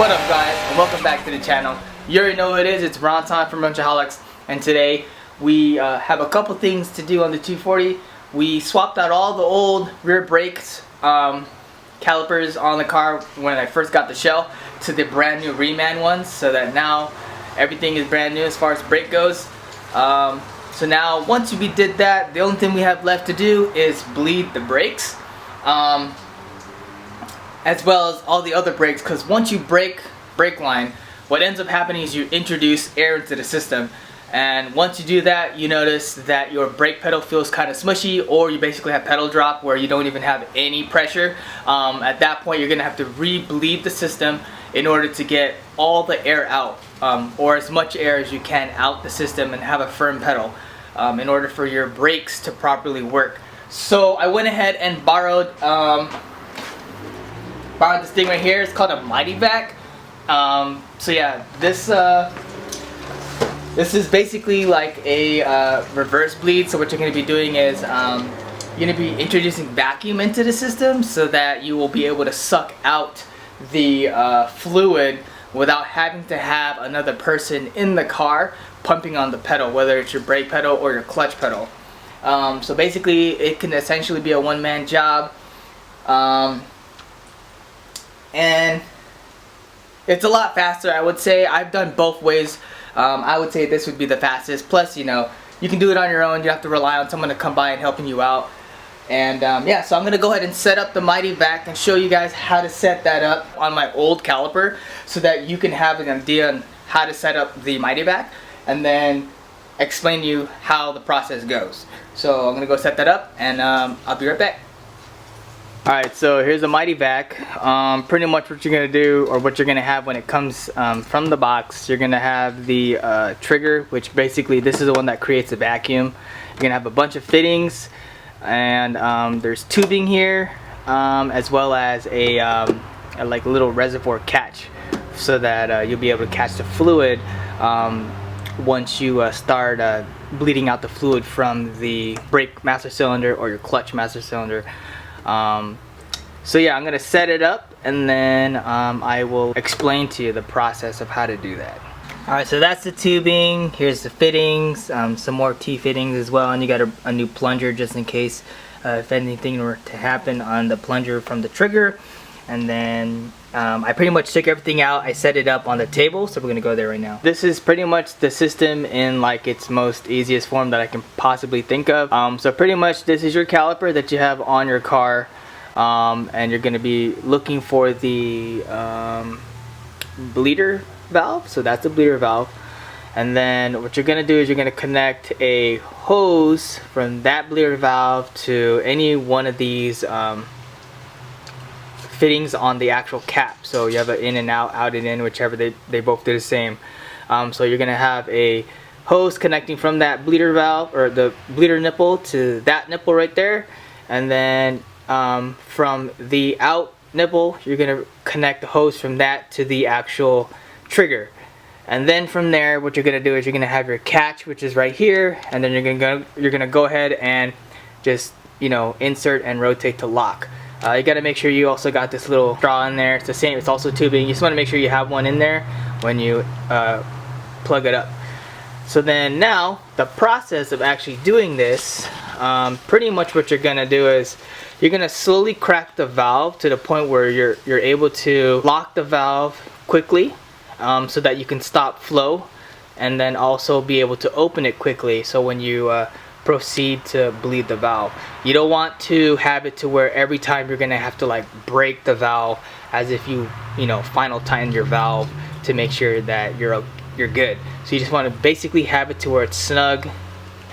What up guys, and welcome back to the channel. You already know who it is, it's Ron time from Wrench-a-holics, and today we have a couple things to do on the 240. We swapped out all the old rear brakes calipers on the car when I first got the shell to the brand new reman ones, so that now everything is brand new as far as brake goes. So now once we did that, the only thing we have left to do is bleed the brakes. As well as all the other brakes, because once you brake line, what ends up happening is you introduce air into the system, and once you do that, you notice that your brake pedal feels kind of smushy, or you basically have pedal drop where you don't even have any pressure. At that point, you're gonna have to re-bleed the system in order to get all the air out, or as much air as you can out the system, and have a firm pedal in order for your brakes to properly work. So I went ahead and borrowed this thing right here. It's called a Mityvac. So yeah, this is basically like a reverse bleed. So what you're going to be doing is you're going to be introducing vacuum into the system so that you will be able to suck out the fluid without having to have another person in the car pumping on the pedal, whether it's your brake pedal or your clutch pedal. So basically it can essentially be a one-man job. And it's a lot faster, I would say. I've done both ways. I would say this would be the fastest. Plus, you know, you can do it on your own. You have to rely on someone to come by and helping you out. And yeah, so I'm gonna go ahead and set up the Mityvac and show you guys how to set that up on my old caliper, so that you can have an idea on how to set up the Mityvac, and then explain to you how the process goes. So I'm gonna go set that up, and I'll be right back. Alright, so here's the Mityvac. Pretty much what you're going to do, or what you're going to have when it comes from the box, you're going to have the trigger, which basically this is the one that creates the vacuum. You're going to have a bunch of fittings, and there's tubing here, as well as a like little reservoir catch, so that you'll be able to catch the fluid once you start bleeding out the fluid from the brake master cylinder or your clutch master cylinder. So yeah, I'm gonna set it up, and then I will explain to you the process of how to do that. Alright, so that's the tubing. Here's the fittings, some more T-fittings as well, and you got a new plunger just in case if anything were to happen on the plunger from the trigger. And then I pretty much took everything out. I set it up on the table, so we're gonna go there right now. This is pretty much the system in like its most easiest form that I can possibly think of. So pretty much this is your caliper that you have on your car, and you're gonna be looking for the bleeder valve. So that's the bleeder valve, and then what you're gonna do is you're gonna connect a hose from that bleeder valve to any one of these fittings on the actual cap. So you have an in and out, out and in, whichever, they both do the same. So you're gonna have a hose connecting from that bleeder valve, or the bleeder nipple, to that nipple right there, and then from the out nipple you're gonna connect the hose from that to the actual trigger. And then from there, what you're gonna do is you're gonna have your catch, which is right here, and then you're gonna go ahead and just, you know, insert and rotate to lock. You got to make sure you also got this little straw in there. It's the same, it's also tubing. You just want to make sure you have one in there when you plug it up. So then now, the process of actually doing this, pretty much what you're going to do is you're going to slowly crack the valve to the point where you're able to lock the valve quickly, so that you can stop flow, and then also be able to open it quickly, so when you proceed to bleed the valve. You don't want to have it to where every time you're gonna have to like break the valve, as if you know, final tighten your valve to make sure that you're good. So you just want to basically have it to where it's snug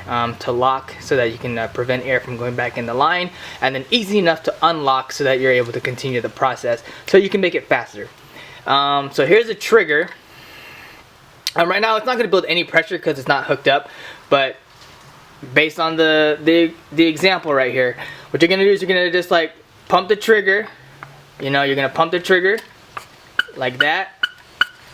to lock, so that you can prevent air from going back in the line, and then easy enough to unlock so that you're able to continue the process, so you can make it faster. So here's the trigger. Right now it's not going to build any pressure because it's not hooked up, but based on the example right here, what you're gonna do is you're gonna just like pump the trigger. You know, you're gonna pump the trigger like that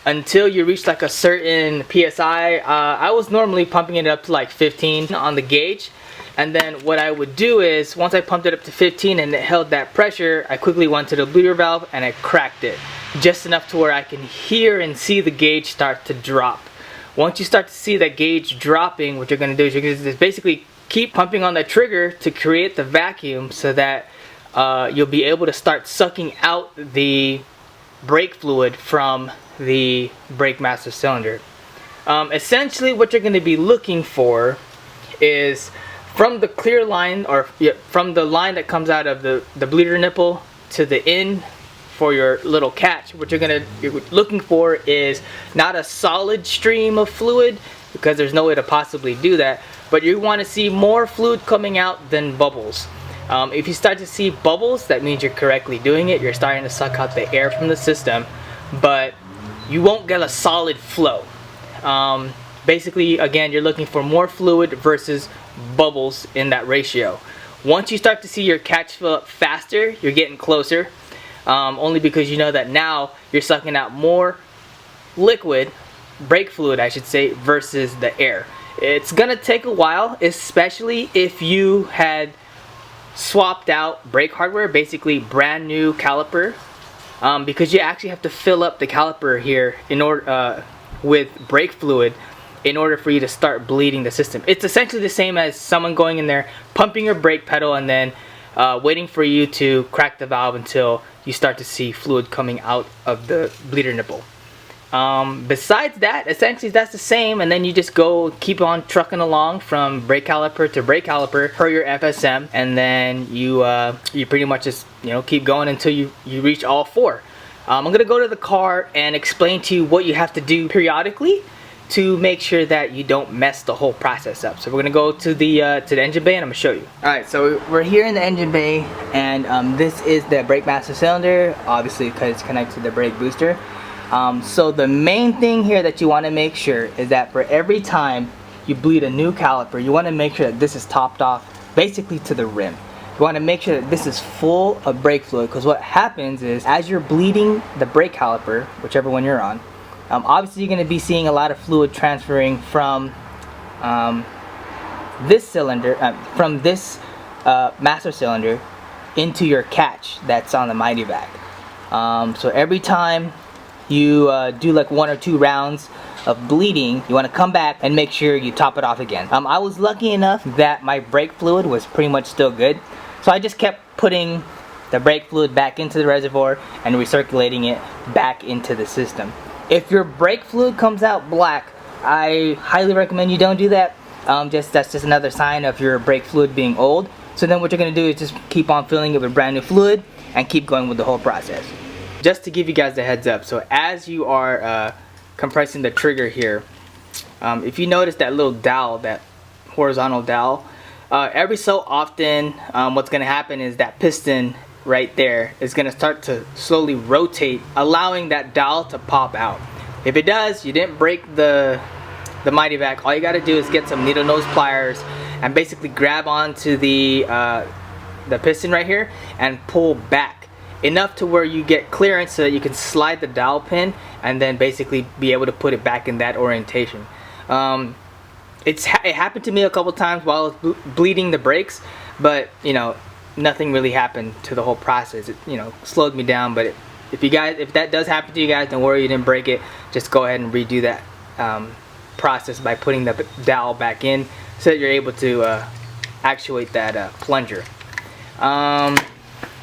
until you reach like a certain PSI. I was normally pumping it up to like 15 on the gauge, And then what I would do is, once I pumped it up to 15 and it held that pressure, I quickly went to the bleeder valve and I cracked it. just enough to where I can hear and see the gauge start to drop. Once you start to see that gauge dropping, what you're going to do is you're going to just basically keep pumping on the trigger to create the vacuum so that you'll be able to start sucking out the brake fluid from the brake master cylinder. Essentially what you're going to be looking for is from the clear line, or from the line that comes out of the bleeder nipple to the end for your little catch, what you're looking for is not a solid stream of fluid, because there's no way to possibly do that, but you want to see more fluid coming out than bubbles. If you start to see bubbles, that means you're correctly doing it. You're starting to suck out the air from the system, but you won't get a solid flow. Basically, again, you're looking for more fluid versus bubbles in that ratio. Once you start to see your catch fill up faster, you're getting closer. Only because you know that now you're sucking out more liquid, brake fluid I should say, versus the air. It's gonna take a while, especially if you had swapped out brake hardware, basically brand new caliper, because you actually have to fill up the caliper here in order with brake fluid in order for you to start bleeding the system. It's essentially the same as someone going in there, pumping your brake pedal, and then waiting for you to crack the valve until you start to see fluid coming out of the bleeder nipple. Besides that, essentially that's the same, and then you just go keep on trucking along from brake caliper to brake caliper per your FSM, and then you pretty much just keep going until you reach all four. I'm gonna go to the car and explain to you what you have to do periodically to make sure that you don't mess the whole process up. So we're gonna go to the engine bay and I'm gonna show you. Alright, so we're here in the engine bay, and this is the brake master cylinder, obviously because it's connected to the brake booster. So the main thing here that you want to make sure is that for every time you bleed a new caliper, you want to make sure that this is topped off basically to the rim. You want to make sure that this is full of brake fluid, because what happens is as you're bleeding the brake caliper, whichever one you're on, obviously you're going to be seeing a lot of fluid transferring from this cylinder, from this master cylinder into your catch that's on the Mityvac. So every time you do like 1 or 2 rounds of bleeding, you want to come back and make sure you top it off again. I was lucky enough that my brake fluid was pretty much still good, so I just kept putting the brake fluid back into the reservoir and recirculating it back into the system. If your brake fluid comes out black, I highly recommend you don't do that. That's just another sign of your brake fluid being old. So then what you're going to do is just keep on filling it with brand new fluid and keep going with the whole process. Just to give you guys a heads up, so as you are compressing the trigger here, if you notice that little dowel, that horizontal dowel, every so often what's going to happen is that piston right there is going to start to slowly rotate, allowing that dowel to pop out. If it does, you didn't break the Mityvac. All you got to do is get some needle nose pliers and basically grab onto the piston right here and pull back enough to where you get clearance so that you can slide the dowel pin and then basically be able to put it back in that orientation. It happened to me a couple times while I was bleeding the brakes, but nothing really happened to the whole process. It slowed me down, but if that does happen to you guys, don't worry, you didn't break it. Just go ahead and redo that process by putting the dowel back in so that you're able to actuate that plunger.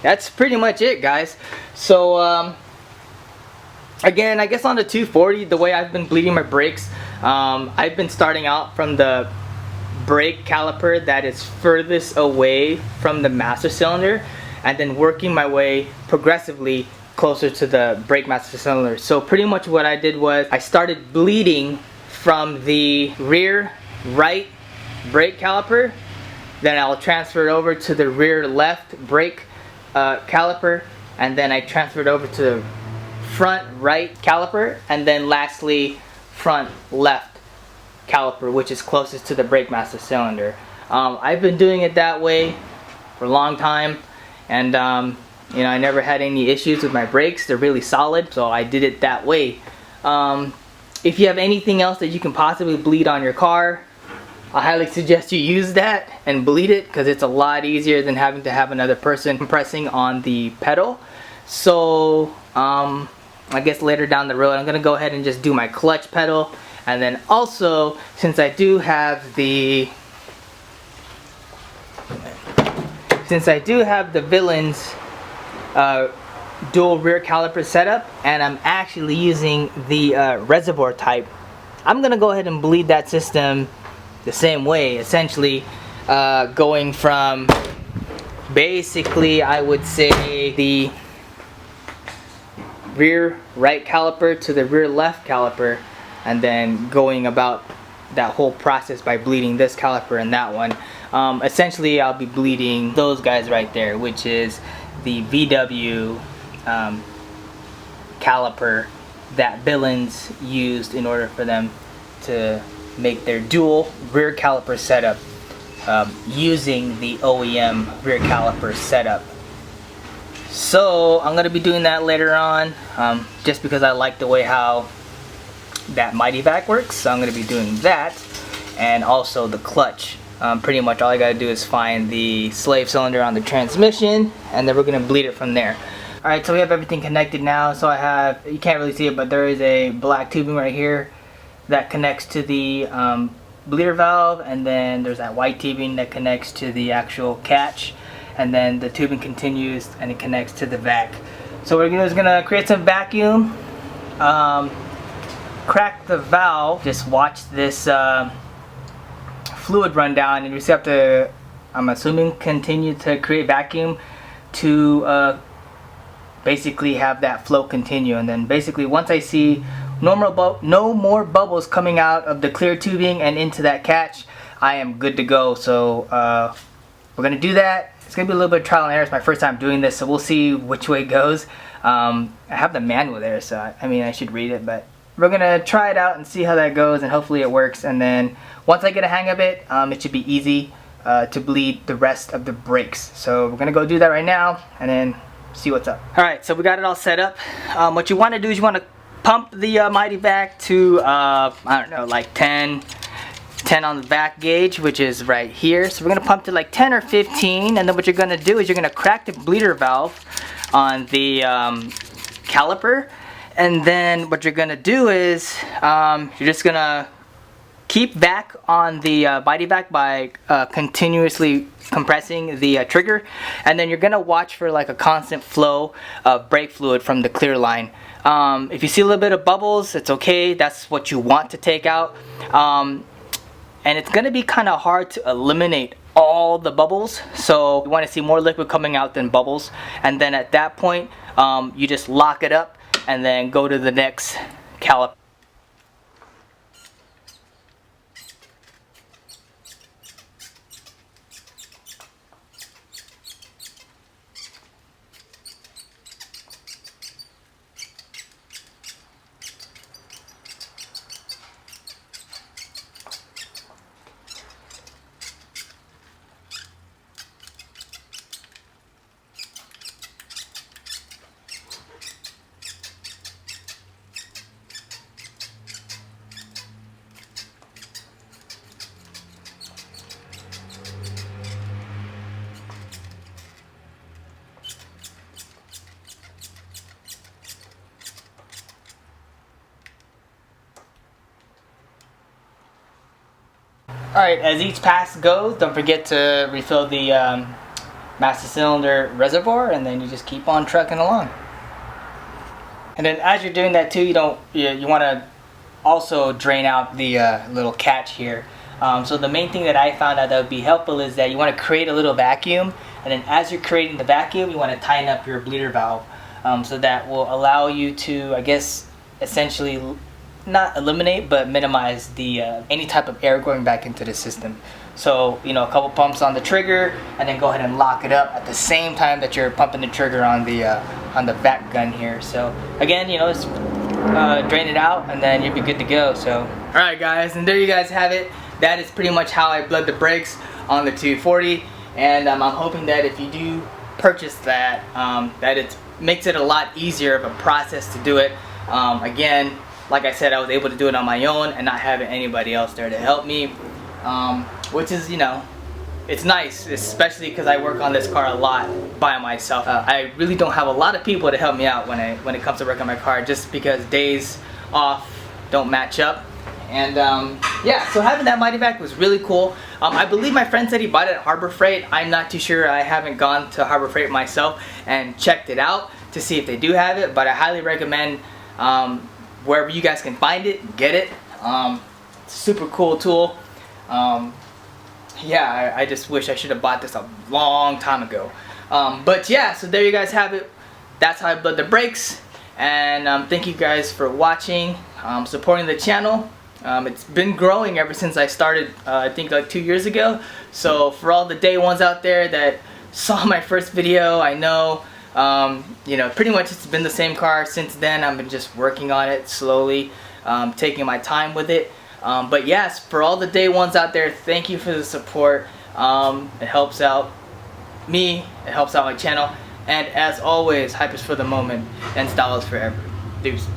That's pretty much it, guys. So again, I guess on the 240, the way I've been bleeding my brakes, I've been starting out from the brake caliper that is furthest away from the master cylinder, and then working my way progressively closer to the brake master cylinder. So pretty much what I did was I started bleeding from the rear right brake caliper, then I'll transfer it over to the rear left brake caliper, and then I transferred over to the front right caliper, and then lastly front left caliper, which is closest to the brake master cylinder. I've been doing it that way for a long time, and I never had any issues with my brakes. They're really solid, so I did it that way. If you have anything else that you can possibly bleed on your car, I highly suggest you use that and bleed it, because it's a lot easier than having to have another person compressing on the pedal. So I guess later down the road, I'm gonna go ahead and just do my clutch pedal. And then also, since I do have the Villains dual rear caliper setup, and I'm actually using the reservoir type, I'm gonna go ahead and bleed that system the same way, essentially going from basically, I would say, the rear right caliper to the rear left caliper, and then going about that whole process by bleeding this caliper and that one. Essentially, I'll be bleeding those guys right there, which is the VW caliper that Villains used in order for them to make their dual rear caliper setup using the OEM rear caliper setup. So I'm going to be doing that later on, just because I like the way how that Mityvac works. So I'm going to be doing that, and also the clutch. Pretty much all I got to do is find the slave cylinder on the transmission, and then we're going to bleed it from there. Alright, so we have everything connected now. So I have, you can't really see it, but there is a black tubing right here that connects to the bleeder valve, and then there's that white tubing that connects to the actual catch, and then the tubing continues and it connects to the vac. So what we're gonna do is gonna create some vacuum, crack the valve, just watch this fluid run down, and you just have to, I'm assuming, continue to create vacuum to basically have that flow continue. And then basically once I see no more bubbles coming out of the clear tubing and into that catch, I am good to go. So we're gonna do that. It's gonna be a little bit of trial and error. It's my first time doing this, so we'll see which way it goes. I have the manual there, so I mean I should read it, but we're gonna try it out and see how that goes, and hopefully it works. And then once I get a hang of it, it should be easy to bleed the rest of the brakes. So we're gonna go do that right now and then see what's up. Alright, so we got it all set up. What you want to do is you want to pump the Mityvac to I don't know, like 10 on the vac gauge, which is right here. So we're gonna pump to like 10 or 15, and then what you're gonna do is you're gonna crack the bleeder valve on the caliper, and then what you're gonna do is you're just gonna keep vac on the Mityvac by continuously compressing the trigger, and then you're gonna watch for like a constant flow of brake fluid from the clear line. If you see a little bit of bubbles, it's okay. That's what you want to take out. And it's gonna be kind of hard to eliminate all the bubbles, so you want to see more liquid coming out than bubbles. And then at that point, you just lock it up and then go to the next caliper. Alright, as each pass goes, don't forget to refill the master cylinder reservoir, and then you just keep on trucking along. And then as you're doing that too, you want to also drain out the little catch here. So the main thing that I found out that would be helpful is that you want to create a little vacuum, and then as you're creating the vacuum, you want to tighten up your bleeder valve, so that will allow you to, I guess, essentially not eliminate but minimize the any type of air going back into the system. So a couple pumps on the trigger, and then go ahead and lock it up at the same time that you're pumping the trigger on the vac gun here. So again, just drain it out, and then you'll be good to go. So alright guys, and there you guys have it. That is pretty much how I bled the brakes on the 240, and I'm hoping that if you do purchase that, that it makes it a lot easier of a process to do it. Again, like I said, I was able to do it on my own and not having anybody else there to help me, which is, it's nice, especially because I work on this car a lot by myself. I really don't have a lot of people to help me out when it comes to working on my car, just because days off don't match up. And yeah, so having that Mityvac was really cool. I believe my friend said he bought it at Harbor Freight. I'm not too sure. I haven't gone to Harbor Freight myself and checked it out to see if they do have it, but I highly recommend wherever you guys can find it, get it. Super cool tool. Yeah, I just wish I should have bought this a long time ago. But yeah, so there you guys have it. That's how I blood the brakes. And thank you guys for watching, supporting the channel. It's been growing ever since I started, I think like 2 years ago. So for all the day ones out there that saw my first video, I know, you know, pretty much it's been the same car since then. I've been just working on it slowly, taking my time with it. But yes, for all the day ones out there, thank you for the support. It helps out me, it helps out my channel. And as always, hype is for the moment and style is forever. Deuces.